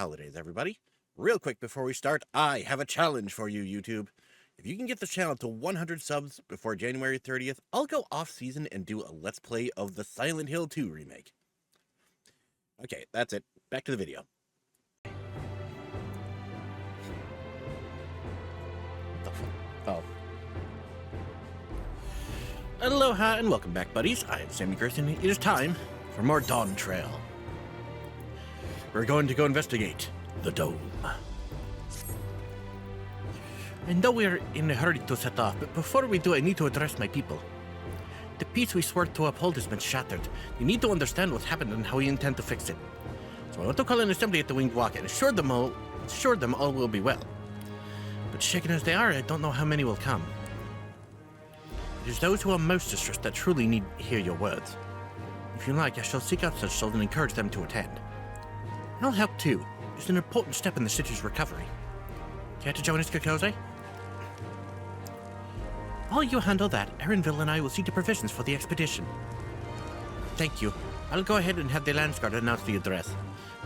holidays, everybody. Real quick before we start, I have a challenge for you, YouTube. If you can get this channel to 100 subs before January 30th, I'll go off-season and do a Let's Play of the Silent Hill 2 remake. Okay, that's it. Back to the video. What the fuck? Oh. Aloha and welcome back, buddies. I am Sammy, Grayson. It is time for more Dawntrail. We're going to go investigate the dome. I know we're in a hurry to set off, but before we do, I need to address my people. The peace we swore to uphold has been shattered. You need to understand what's happened and how we intend to fix it. So I want to call an assembly at the Winged Walk and assure them all will be well. But shaken as they are, I don't know how many will come. It is those who are most distressed that truly need to hear your words. If you like, I shall seek out such souls and encourage them to attend. I'll help too. It's an important step in the city's recovery. Care to join us, Kakose? While you handle that, Erinville and I will see to provisions for the expedition. Thank you. I'll go ahead and have the Landsguard announce the address.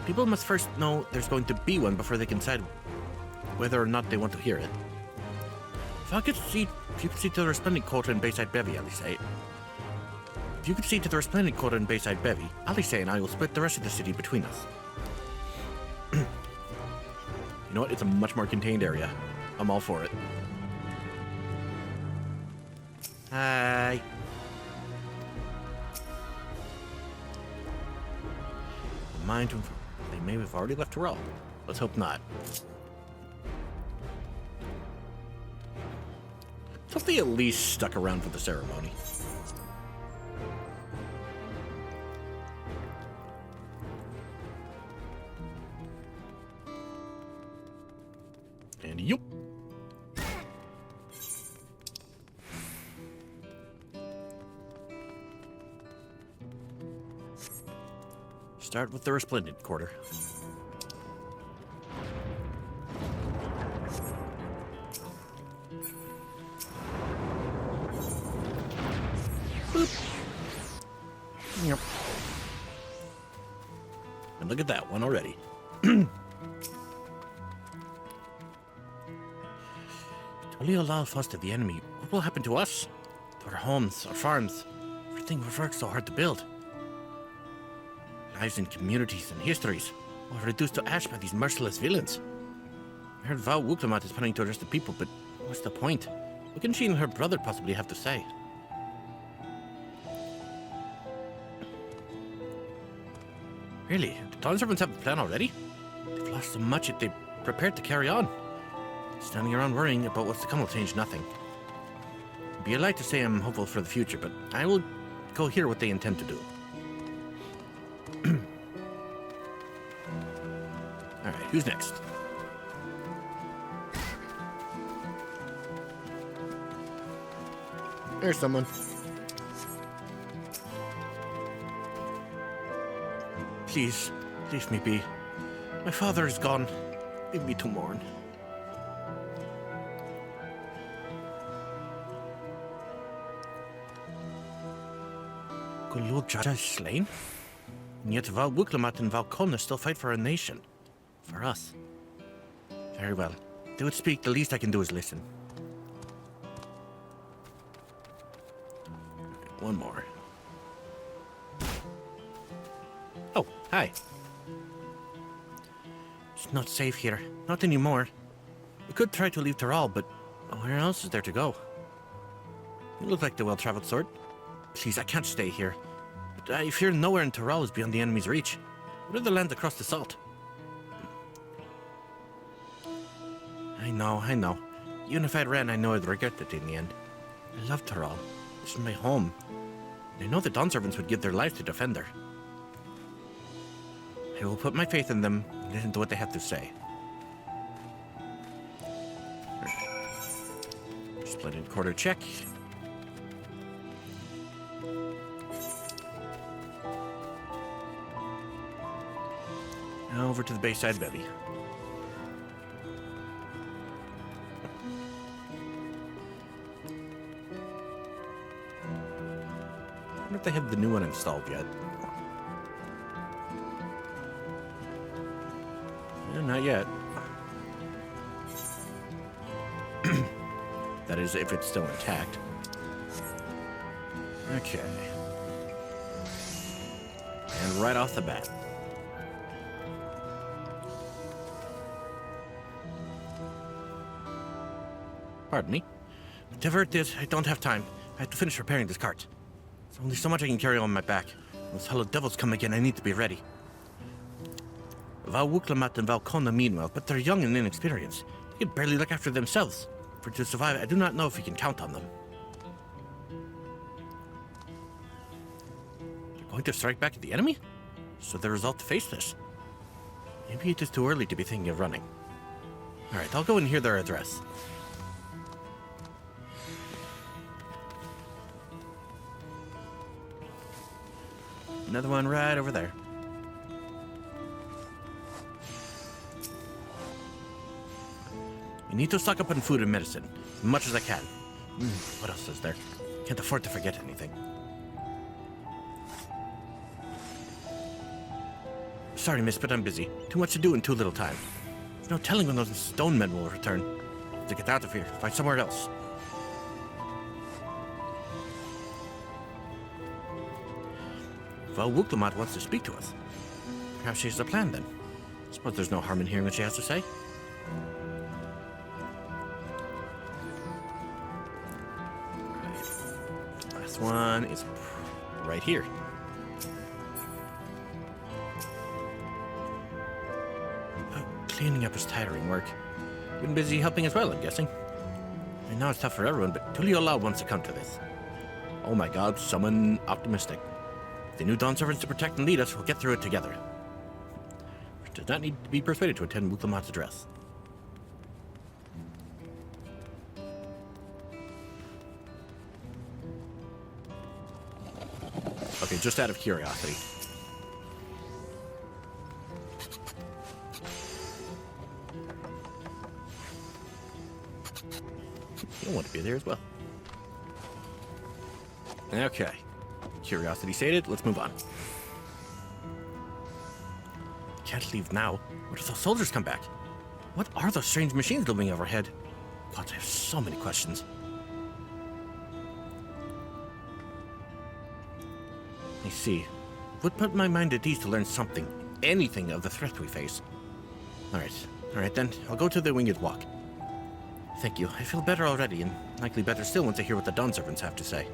People must first know there's going to be one before they can decide whether or not they want to hear it. If you could see to the Resplendent Quarter in Bayside Bevy, Alice. If you could see to the Resplendent Quarter in Bayside Bevy, Alice and I will split the rest of the city between us. You know what? It's a much more contained area. I'm all for it. Hi. Mind them. They may have already left Tyrell. Let's hope not. Let's hope they at least stuck around for the ceremony. And yup. Start with the Resplendent Quarter. Boop. Yep. And look at that one already. Tolio Lal lost to the enemy. What will happen to us? To our homes, our farms, everything we've worked so hard to build. Lives and communities and histories are reduced to ash by these merciless villains. I heard Val Wuklamat is planning to arrest the people, but what's the point? What can she and her brother possibly have to say? Really? The Dawn Servants have a plan already? They've lost so much that they're prepared to carry on. Standing around worrying about what's to come will change nothing. It'd be a lie to say I'm hopeful for the future, but I will go hear what they intend to do. Alright, who's next? There's someone. Please, leave me be. My father is gone. Leave me to mourn. Gulug Jaja is slain? And yet Val Wuklamat and Val Kolna still fight for our nation. For us. Very well. They would speak, the least I can do is listen. One more. Oh, hi. It's not safe here. Not anymore. We could try to leave Tyrell, but where else is there to go? You look like the well-traveled sort. Please, I can't stay here. But I fear nowhere in Tyrell is beyond the enemy's reach. What are the lands across the salt? I know. Even if I'd ran, I know I'd regret it in the end. I love Tyrell. This is my home. And I know the Dawn Servants would give their lives to defend her. I will put my faith in them and listen to what they have to say. Splendid Quarter check. Now over to the Bayside Bevy. I wonder if they have the new one installed yet. not yet. That is, if it's still intact. Okay. And right off the bat. Pardon me. Whatever it is, I don't have time. I have to finish repairing this cart. There's only so much I can carry on my back. When those hello devils come again, I need to be ready. Val Wuklamat and Val Kona meanwhile, but they're young and inexperienced. They can barely look after themselves. For to survive, I do not know if we can count on them. They're going to strike back at the enemy? So the result to face this? Maybe it is too early to be thinking of running. Alright, I'll go and hear their address. Another one right over there. I need to stock up on food and medicine, as much as I can. What else is there? Can't afford to forget anything. Sorry, miss, but I'm busy. Too much to do in too little time. There's no telling when those stone men will return. I have to get out of here, find somewhere else. Val Wuklamat wants to speak to us. Perhaps she has a plan then. I suppose there's no harm in hearing what she has to say. Last one is right here. Cleaning up is tiring work. You've been busy helping as well, I'm guessing. I know it's tough for everyone, but Tuliola wants to come to this. Oh my god, someone optimistic. If the new Dawn servants to protect and lead us, we'll get through it together. Which does not need to be persuaded to attend Wuklamat's address. Okay, just out of curiosity. You'll want to be there as well. Okay. Curiosity sated, let's move on. Can't leave now. Where do those soldiers come back? What are those strange machines looming overhead? God, I have so many questions. I see. Would put my mind at ease to learn something, anything of the threat we face. Alright then, I'll go to the Winged Walk. Thank you, I feel better already, and likely better still once I hear what the Dawn servants have to say.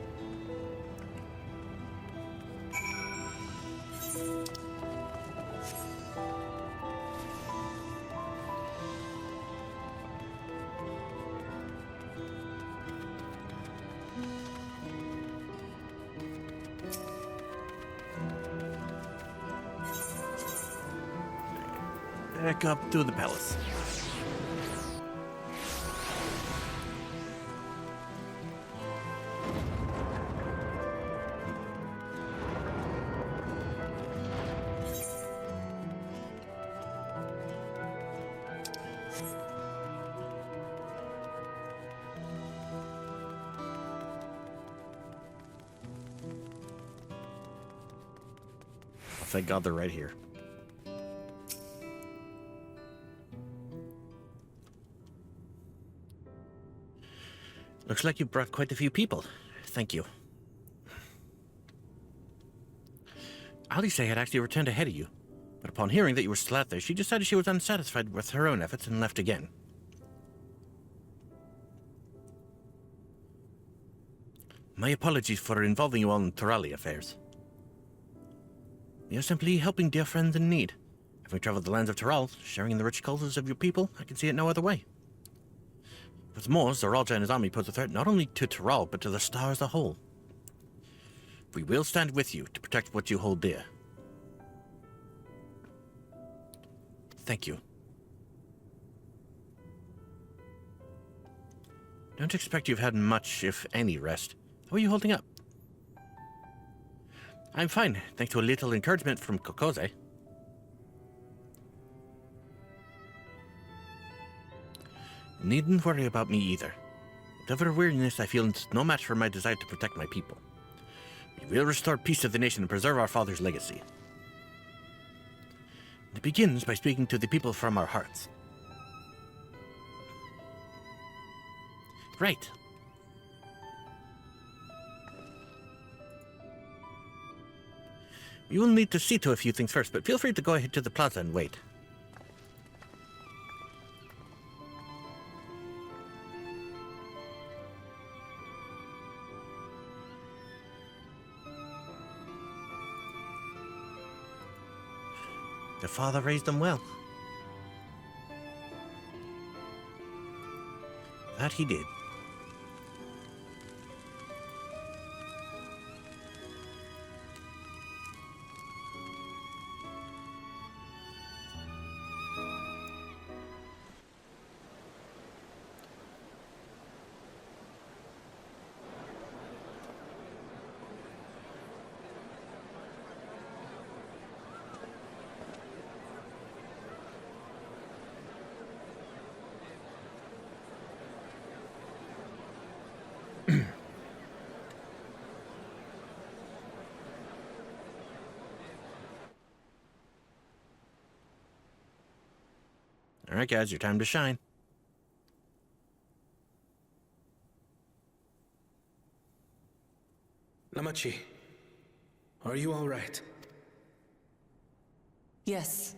Back up to the palace. Thank God they're right here. Looks like you brought quite a few people. Thank you. Alice had actually returned ahead of you, but upon hearing that you were still out there, she decided she was unsatisfied with her own efforts and left again. My apologies for involving you all in Torali affairs. We are simply helping dear friends in need. Having traveled the lands of Toral, sharing in the rich cultures of your people, I can see it no other way. What's more, Zoralja and his army pose a threat not only to Toral, but to the star as a whole. We will stand with you to protect what you hold dear. Thank you. Don't expect you've had much, if any, rest. How are you holding up? I'm fine, thanks to a little encouragement from Kokoze. Needn't worry about me either. Whatever weariness I feel is no match for my desire to protect my people. We will restore peace to the nation and preserve our father's legacy. It begins by speaking to the people from our hearts. Right. We will need to see to a few things first, but feel free to go ahead to the plaza and wait. The father raised them well. That he did. All right, guys, your time to shine. Namachi, are you all right? Yes,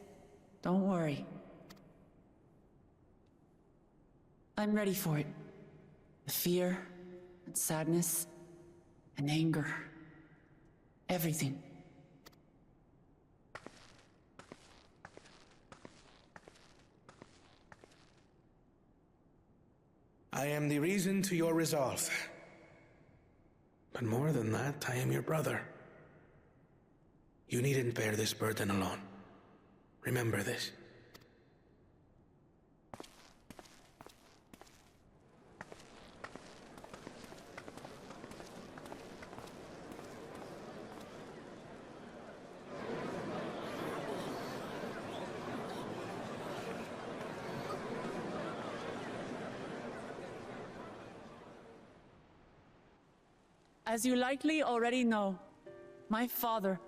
don't worry. I'm ready for it. The fear, and sadness, and anger. Everything. I am the reason to your resolve. But more than that, I am your brother. You needn't bear this burden alone. Remember this. As you likely already know, my father,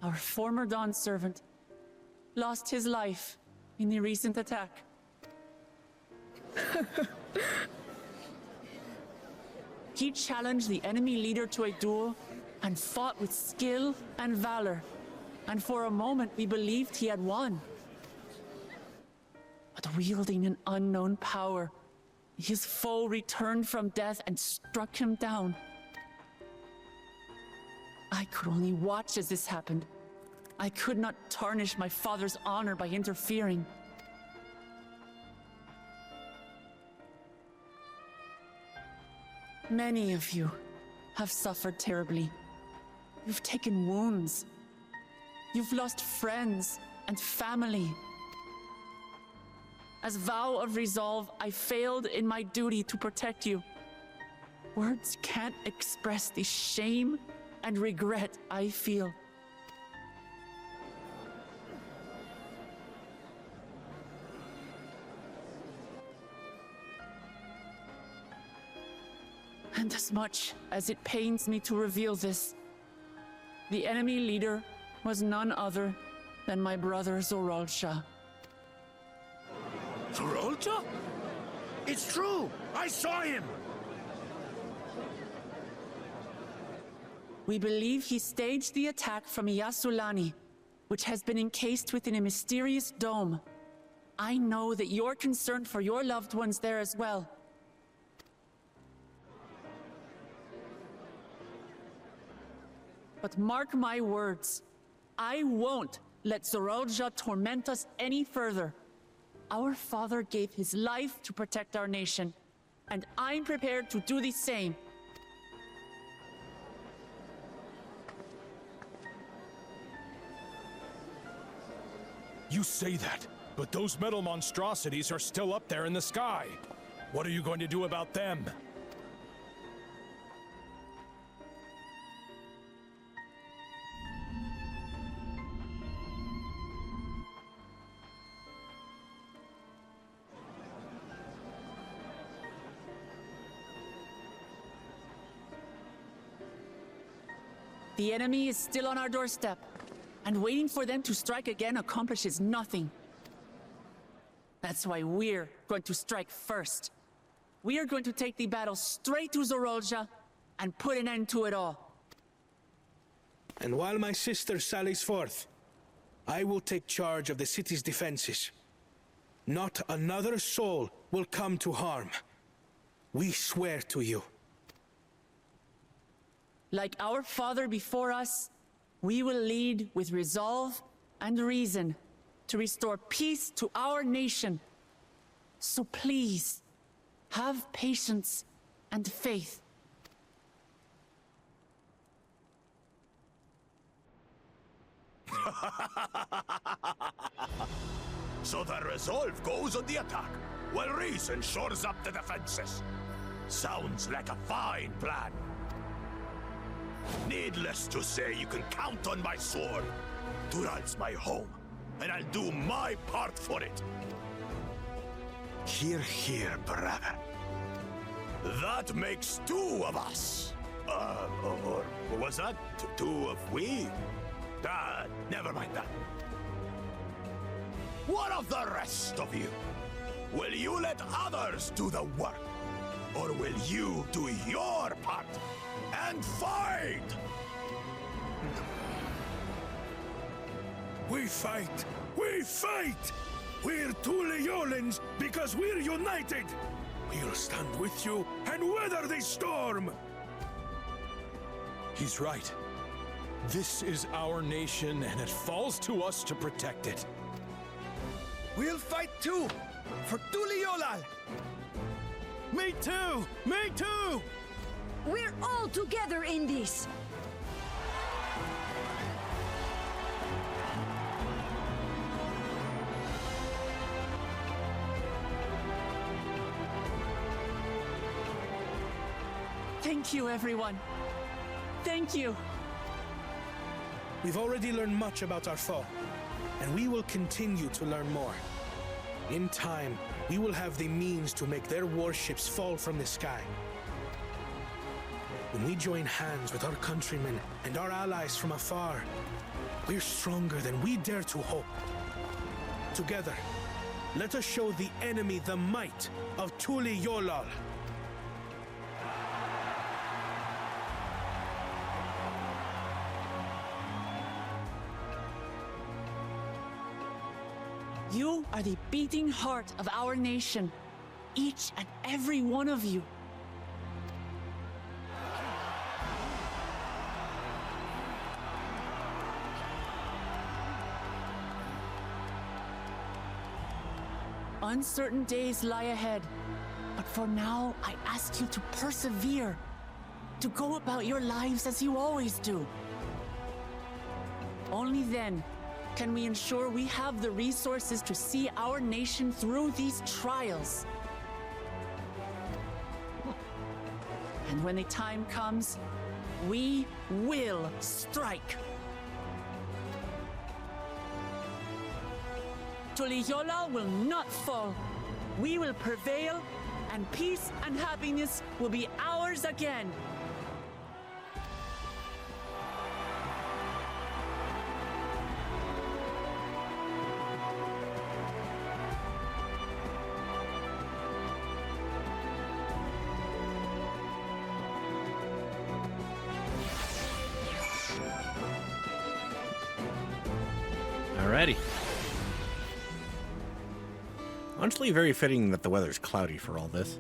our former Dawn servant, lost his life in the recent attack. He challenged the enemy leader to a duel and fought with skill and valor, and for a moment we believed he had won. But wielding an unknown power, his foe returned from death and struck him down. I could only watch as this happened. I could not tarnish my father's honor by interfering. Many of you have suffered terribly. You've taken wounds. You've lost friends and family. As vow of resolve, I failed in my duty to protect you. Words can't express the shame and regret I feel. And as much as it pains me to reveal this, the enemy leader was none other than my brother Zoralsha. Zoralsha? It's true! I saw him! We believe he staged the attack from Yasulani, which has been encased within a mysterious dome. I know that you're concerned for your loved ones there as well. But mark my words, I won't let Zoralsha torment us any further. Our father gave his life to protect our nation, and I'm prepared to do the same. You say that, but those metal monstrosities are still up there in the sky. What are you going to do about them? The enemy is still on our doorstep. and waiting for them to strike again accomplishes nothing. That's why we're going to strike first. We are going to take the battle straight to Zorolja and put an end to it all. And while my sister sallies forth, I will take charge of the city's defenses. Not another soul will come to harm. We swear to you. Like our father before us, we will lead with resolve and reason to restore peace to our nation. So please, have patience and faith. So the resolve goes on the attack, while reason shores up the defenses. Sounds like a fine plan. Needless to say, you can count on my sword. Dural's my home, and I'll do my part for it. Hear, hear, brother. That makes two of us. Or was that two of we? Never mind that. What of the rest of you? Will you let others do the work? Or will you do your part and fight? We fight! We fight! We're two Leolans because we're united! We'll stand with you and weather this storm! He's right. This is our nation, and it falls to us to protect it. We'll fight too! For Tuliolal! Me too! Me too! We're all together in this! Thank you, everyone. Thank you. We've already learned much about our foe, and we will continue to learn more. In time, we will have the means to make their warships fall from the sky. When we join hands with our countrymen and our allies from afar, we're stronger than we dare to hope. Together, let us show the enemy the might of Tuliolal. You are the beating heart of our nation, each and every one of you. Uncertain days lie ahead, but for now, I ask you to persevere, to go about your lives as you always do. Only then can we ensure we have the resources to see our nation through these trials. And when the time comes, we will strike. Tuliyola will not fall. We will prevail, and peace and happiness will be ours again. Alrighty. Honestly, very fitting that the weather's cloudy for all this.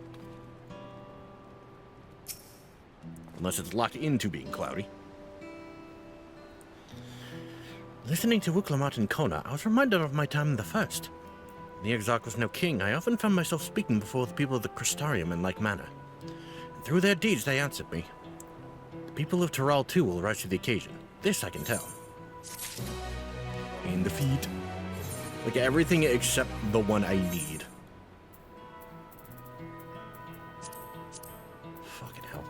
Unless it's locked into being cloudy. Listening to Wuklamat and Kona, I was reminded of my time in the First. When the Exarch was no king, I often found myself speaking before the people of the Crystarium in like manner. And through their deeds, they answered me. The people of Taral too will rise to the occasion. This I can tell. In the feet. Like everything except the one I need. Fucking hell.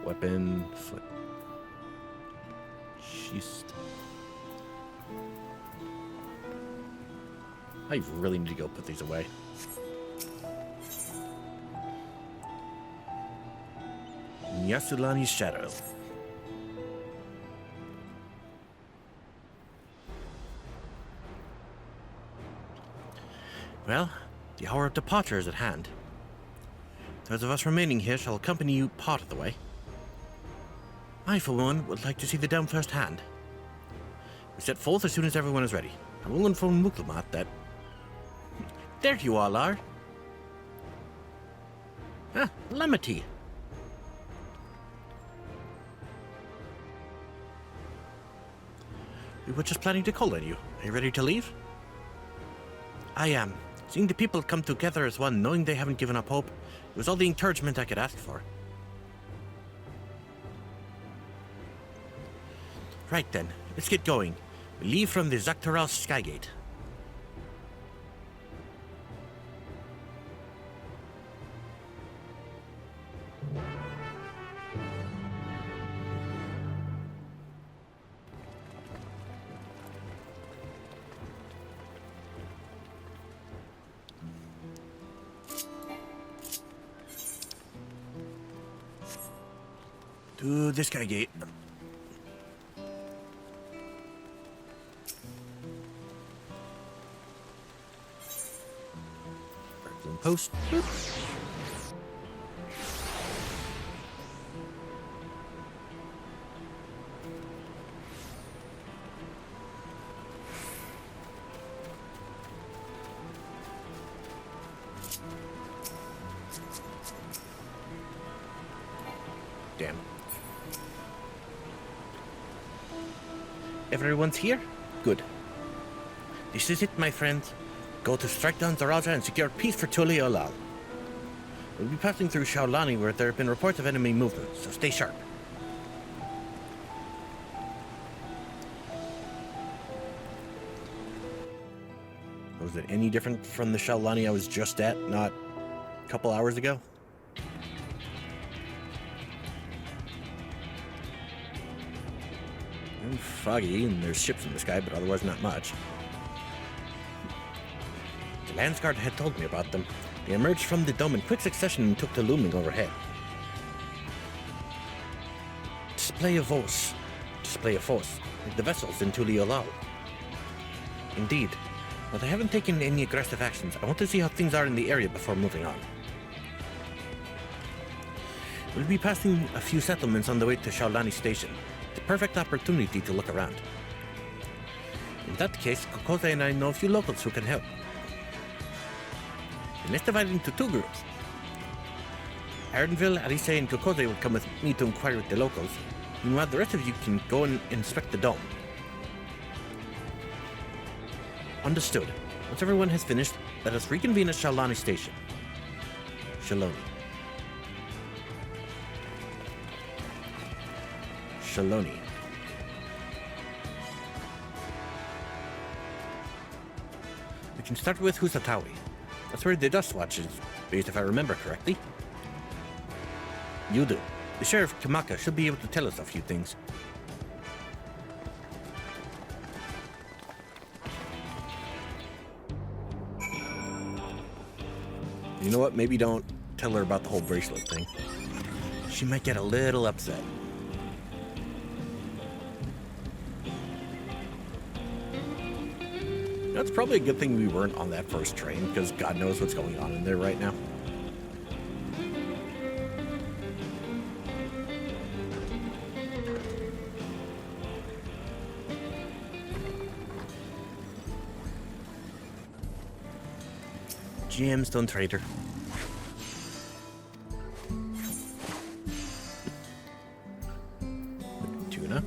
Weapon, foot. Schist. I really need to go put these away. Yasulani's shadow. Well, the hour of departure is at hand. Those of us remaining here shall accompany you part of the way. I, for one, would like to see the dome firsthand. We set forth as soon as everyone is ready. I will inform Muklumat that... There you all are! Ah, Lamity. We were just planning to call on you. Are you ready to leave? I am. Seeing the people come together as one, knowing they haven't given up hope, it was all the encouragement I could ask for. Right then, let's get going. We leave from the Dawntrail Skygate. To the Skygate. Post. Boop. Damn. Everyone's here? Good. This is it, my friends. Go to strike down Zaraja and secure peace for Tuli Olal. We'll be passing through Shaolani where there have been reports of enemy movement, so stay sharp. Was it any different from the Shaolani I was just at, not a couple hours ago? And foggy, and there's ships in the sky, but otherwise not much. The Landsguard had told me about them. They emerged from the dome in quick succession and took to looming overhead. Display of force, like the vessels in Tuli Olal. Indeed, but I haven't taken any aggressive actions. I want to see how things are in the area before moving on. We'll be passing a few settlements on the way to Shaolani Station. The perfect opportunity to look around. In that case, Kokose and I know a few locals who can help. Let's divide into two groups. Ardenville, Alice, and Kokose will come with me to inquire with the locals. Meanwhile, the rest of you can go and inspect the dome. Understood. Once everyone has finished, let us reconvene at Shaolani Station. Shaloni. Shaloni. We can start with Husatawi. That's where the Dust Watch is based, if I remember correctly. You do. The Sheriff Kamaka should be able to tell us a few things. You know what? Maybe don't tell her about the whole bracelet thing. She might get a little upset. That's probably a good thing we weren't on that first train, because God knows what's going on in there right now. Gemstone Trader. Tuna.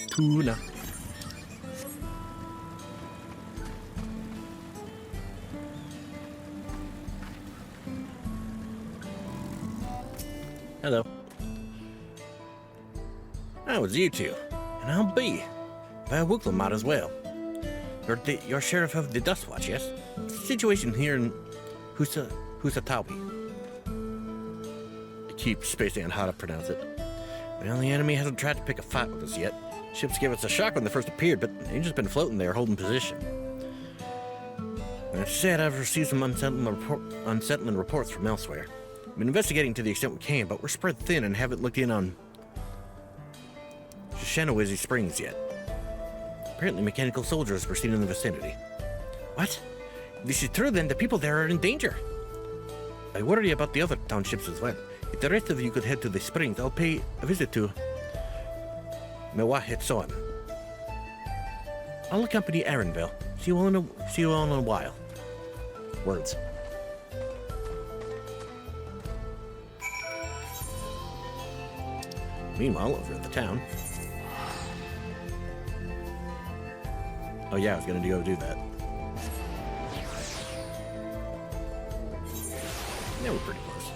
Tuna. Hello. Oh, it's you two. And I'll be. By a Wuklamot as well. You're sheriff of the Dust Watch, yes? What's the situation here in Husatawi? I keep spacing on how to pronounce it. Well, the enemy hasn't tried to pick a fight with us yet. Ships gave us a shock when they first appeared, but they've just been floating there holding position. That said, I've received some unsettling reports from elsewhere. We've been investigating to the extent we can, but we're spread thin and haven't looked in on Shishanawizi Springs yet. Apparently mechanical soldiers were seen in the vicinity. What? If this is true, then the people there are in danger. I worry about the other townships as well. If the rest of you could head to the springs, I'll pay a visit to Mewahetsoan. I'll accompany Aaronville. See you all in a while. Words. Meanwhile, over at the town. Oh yeah, I was gonna go do that. Yeah, we're pretty close.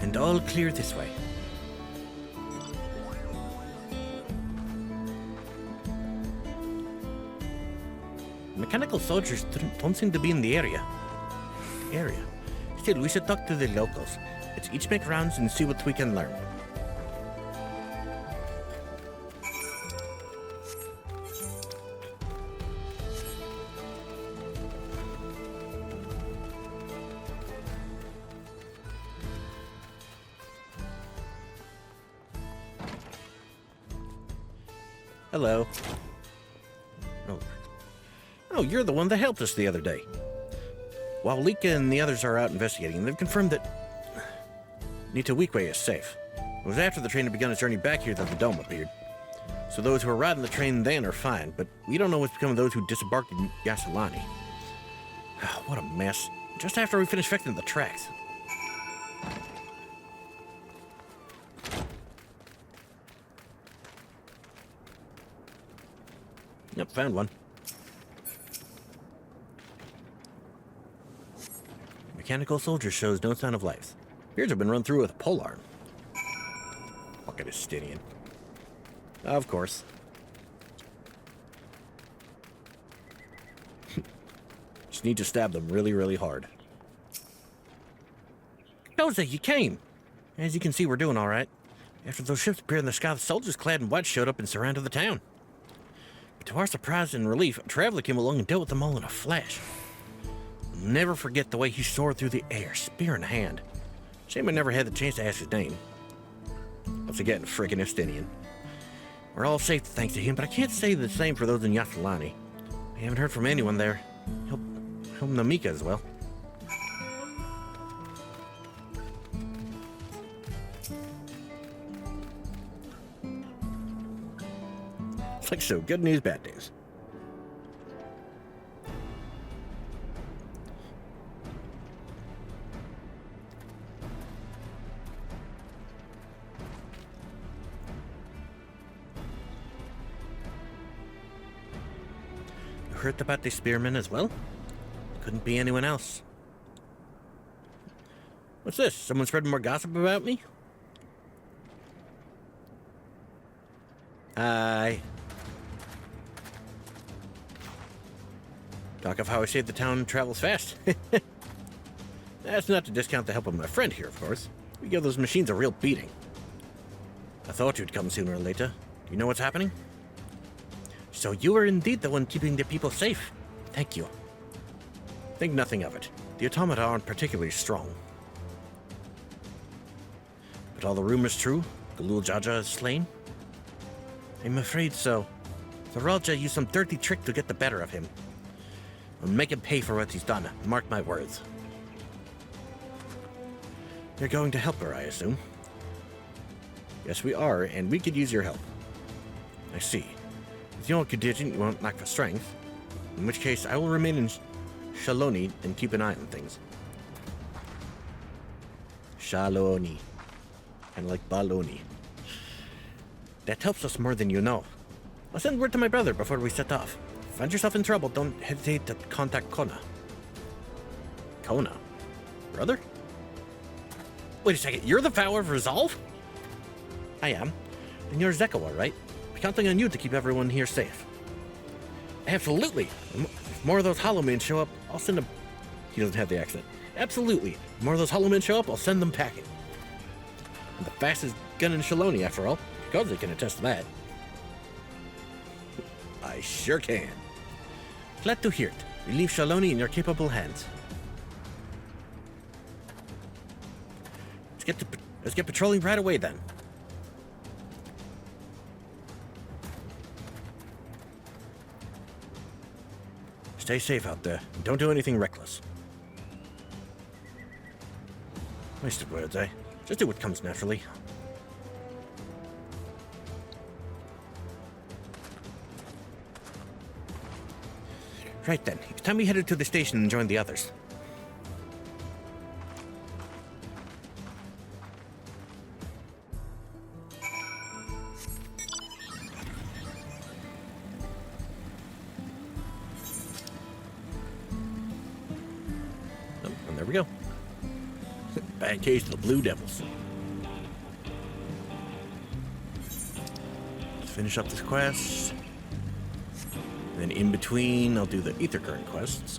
And all clear this way. Mechanical soldiers don't seem to be in the area. Still, we should talk to the locals. Let's each make rounds and see what we can learn. Hello. Oh, you're the one that helped us the other day. While Lika and the others are out investigating, they've confirmed that Nitawikwe is safe. It was after the train had begun its journey back here that the dome appeared. So those who were riding the train then are fine, but we don't know what's become of those who disembarked in Yasalani. What a mess. Just after we finished fixing the tracks. Yep, found one. Mechanical soldier shows no sign of life. Appears to have been run through with a polearm. Fucking Estinian. Of course. Just need to stab them really, really hard. Doza, you came! As you can see, we're doing alright. After those ships appeared in the sky, the soldiers clad in white showed up and surrounded the town. But to our surprise and relief, a traveler came along and dealt with them all in a flash. I'll never forget the way he soared through the air, spear in hand. Shame I never had the chance to ask his name. Once again, frickin' Estinian. We're all safe thanks to him, but I can't say the same for those in Yasalani. I haven't heard from anyone there. Help Namika as well. It's like so, good news, bad news. Heard about the spearmen as well? Couldn't be anyone else. What's this? Someone spreading more gossip about me? Hi. Talk of how I saved the town travels fast. That's not to discount the help of my friend here, of course. We give those machines a real beating. I thought you'd come sooner or later. Do you know what's happening? So you are indeed the one keeping the people safe. Thank you. Think nothing of it. The automata aren't particularly strong. But all the rumors true? Galul Jaja is slain? I'm afraid so. The Ralja used some dirty trick to get the better of him. I'll make him pay for what he's done. Mark my words. You're going to help her, I assume? Yes, we are, and we could use your help. I see. With your contingent, you won't lack for strength. In which case, I will remain in Shaloni and keep an eye on things. Shaloni. Kind of like baloney. That helps us more than you know. I'll send word to my brother before we set off. Find yourself in trouble, don't hesitate to contact Kona. Kona? Brother? Wait a second, you're the Vow of Resolve? I am. And you're Zekawa, right? I'm counting on you to keep everyone here safe. Absolutely. If more of those Hollow Men show up, I'll send them... He doesn't have the accent. Absolutely. If more of those Hollow Men show up, I'll send them packing. I'm the fastest gun in Shaloni, after all. Because they can attest to that. I sure can. Glad to hear it. We leave Shaloni in your capable hands. let's get patrolling right away then. Stay safe out there. And don't do anything reckless. Wasted words, eh? Just do what comes naturally. Right then, it's time we headed to the station and joined the others. Oh, and there we go. Bad case of the Blue Devils. Let's finish up this quest. Then in between, I'll do the Ether Current quests.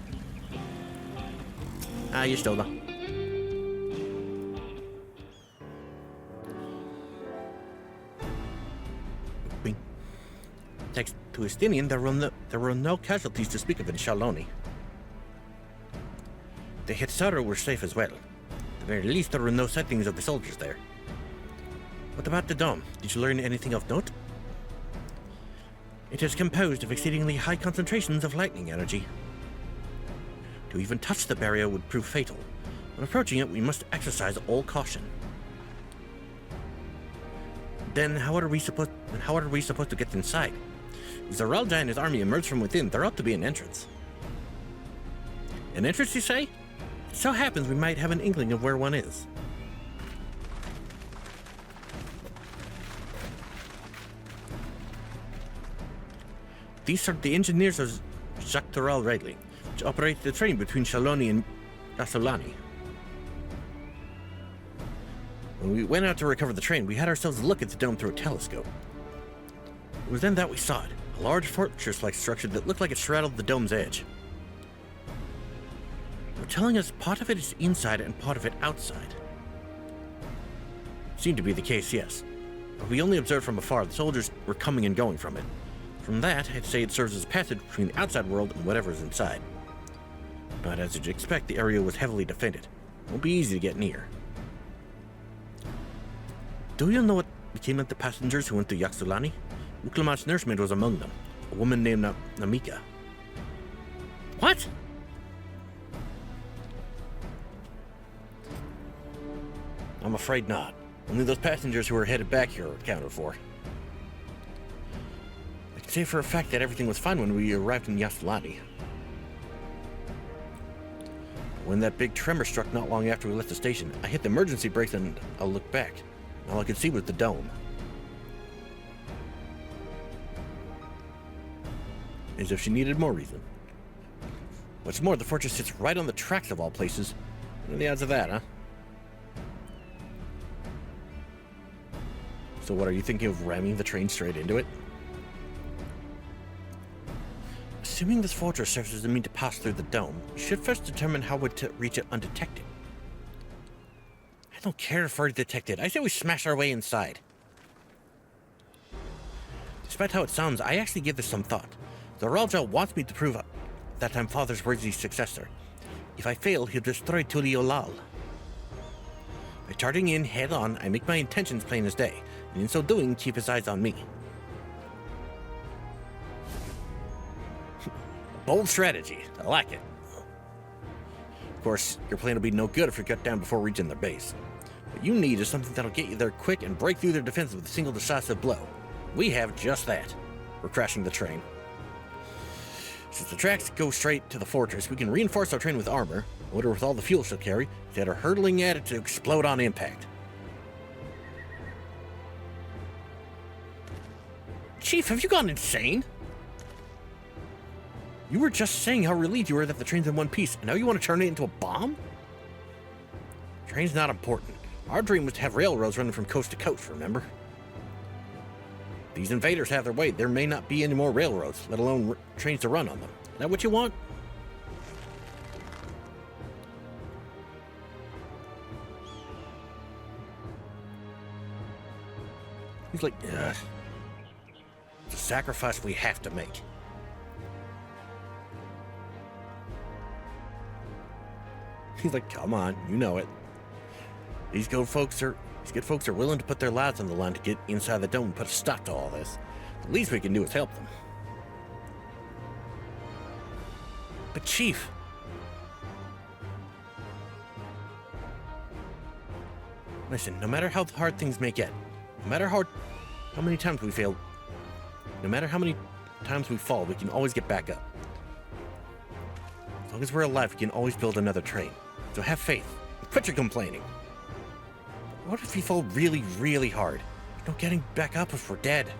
Ah, you stole them. Thanks to Estinian, there were no casualties to speak of in Shaloni. The Hitsara were safe as well. At the very least, there were no sightings of the soldiers there. What about the dome? Did you learn anything of note? It is composed of exceedingly high concentrations of lightning energy. To even touch the barrier would prove fatal. When approaching it, we must exercise all caution. Then how are we supposed to get inside? If Zaralja and his army emerge from within, there ought to be an entrance. An entrance, you say? It so happens we might have an inkling of where one is. These are the engineers of Jacques Toral Ridley, which operate the train between Shaloni and Yasolani. When we went out to recover the train, we had ourselves a look at the dome through a telescope. It was then that we saw it, a large fortress-like structure that looked like it straddled the dome's edge. They were telling us part of it is inside and part of it outside. Seemed to be the case, yes. But we only observed from afar the soldiers were coming and going from it. From that, I'd say it serves as a passage between the outside world and whatever is inside. But as you'd expect, the area was heavily defended. It won't be easy to get near. Do you know what became of the passengers who went to Yaxulani? Uklamat's nursemaid was among them, a woman named Namika. What? I'm afraid not. Only those passengers who were headed back here are accounted for. I can say for a fact that everything was fine when we arrived in Yaxulani. When that big tremor struck not long after we left the station, I hit the emergency brakes and I looked back. All I could see was the dome. As if she needed more reason. What's more, the fortress sits right on the tracks of all places. What are the odds of that, huh? So what, are you thinking of ramming the train straight into it? Assuming this fortress serves as a means to pass through the dome, we should first determine how we're to reach it undetected. I don't care if we're detected. I say we smash our way inside. Despite how it sounds, I actually give this some thought. The Ralja wants me to prove that I'm Father's worthy successor. If I fail, he'll destroy Tuliolal. By charging in head-on, I make my intentions plain as day, and in so doing, keep his eyes on me. Bold strategy. I like it. Of course, your plan will be no good if you're cut down before reaching their base. What you need is something that'll get you there quick and break through their defense with a single decisive blow. We have just that. We're crashing the train. Since the tracks go straight to the fortress, we can reinforce our train with armor, load her with all the fuel she'll carry, instead of hurtling at it to explode on impact. Chief, have you gone insane? You were just saying how relieved you were that the train's in one piece, and now you want to turn it into a bomb? Train's not important. Our dream was to have railroads running from coast to coast, remember? These invaders have their way. There may not be any more railroads, let alone trains to run on them. Is that what you want? He's like, ugh. It's a sacrifice we have to make. He's like, come on, you know it. These good folks are willing to put their lives on the line to get inside the dome and put a stop to all this. The least we can do is help them. But Chief... Listen, no matter how hard things may get, no matter how many times we fail, no matter how many times we fall, we can always get back up. As long as we're alive, we can always build another train. So have faith. Quit your complaining. What if we fall really, really hard? No getting back up if we're dead.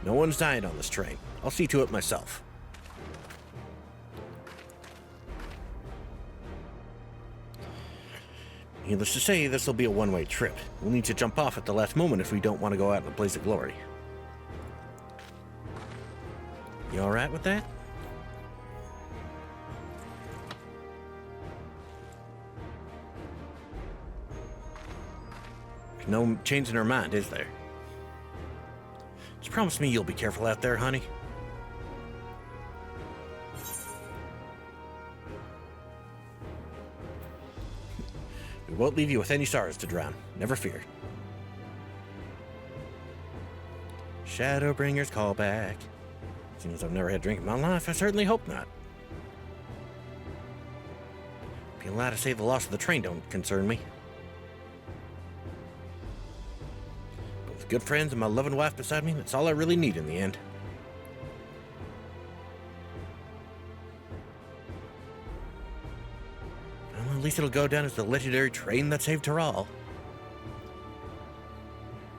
No one's dying on this train. I'll see to it myself. Needless to say, this will be a one-way trip. We'll need to jump off at the last moment if we don't want to go out in a blaze of glory. You alright with that? No change in her mind, is there? Just promise me you'll be careful out there, honey. We won't leave you with any sorrows to drown. Never fear. Shadowbringer's call back. Seeing as I've never had a drink in my life, I certainly hope not. Being allowed to say the loss of the train don't concern me. But with good friends and my loving wife beside me, that's all I really need in the end. Well, at least it'll go down as the legendary train that saved her all.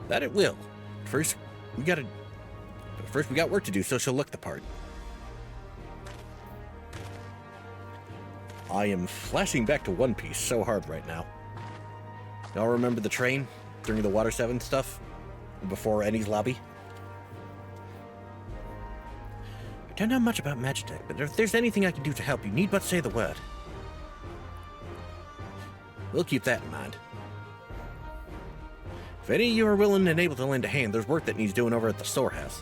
That it will. First, we got work to do so she'll look the part. I am flashing back to One Piece so hard right now. Y'all remember the train during the Water 7 stuff? Before Ennie's lobby? I don't know much about Magitech, but if there's anything I can do to help, you need but say the word. We'll keep that in mind. If any of you are willing and able to lend a hand, there's work that needs doing over at the storehouse.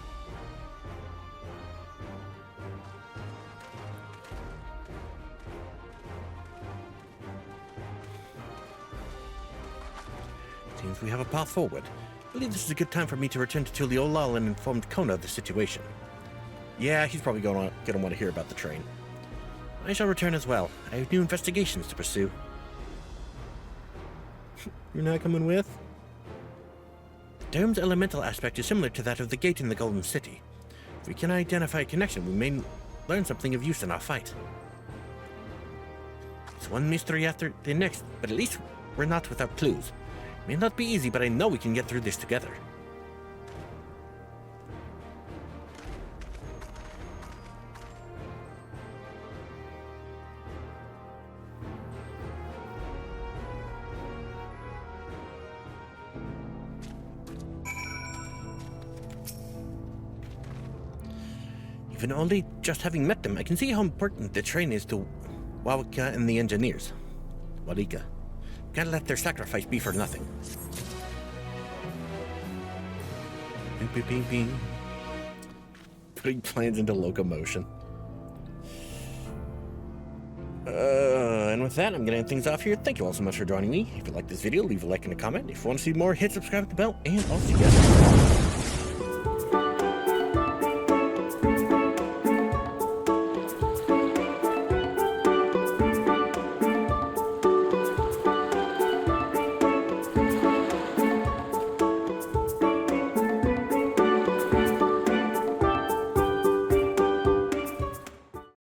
Seems we have a path forward. I believe this is a good time for me to return to Tuliolal and inform Kona of the situation. Yeah, he's probably gonna want to hear about the train. I shall return as well. I have new investigations to pursue. You're not coming with? The dome's elemental aspect is similar to that of the gate in the Golden City. If we can identify a connection, we may learn something of use in our fight. It's one mystery after the next, but at least we're not without clues. It may not be easy, but I know we can get through this together. Even only just having met them, I can see how important the train is to Wawika and the engineers. Warika. Can't let their sacrifice be for nothing. Bing, bing, bing, bing. Putting plans into locomotion. And with that, I'm going to end things off here. Thank you all so much for joining me. If you like this video, leave a like and a comment. If you want to see more, hit subscribe to the bell, and I'll see you guys next time.